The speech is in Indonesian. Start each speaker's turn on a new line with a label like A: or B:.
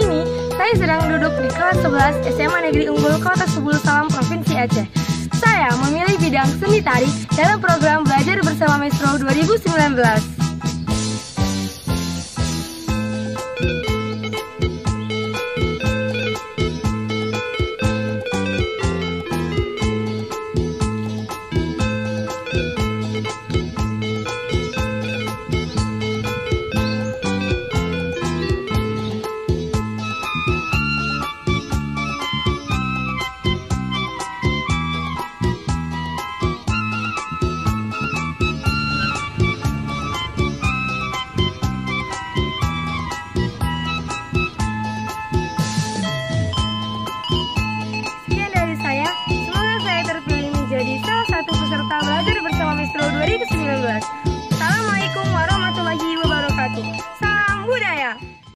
A: ini, saya sedang duduk di kelas 11 SMA Negeri Unggul Kota Sebul Salam Provinsi Aceh. Saya memilih bidang seni tari dalam program Belajar Bersama Maestro 2019. Semoga saya terpilih menjadi salah satu peserta Belajar Bersama Maestro 2019.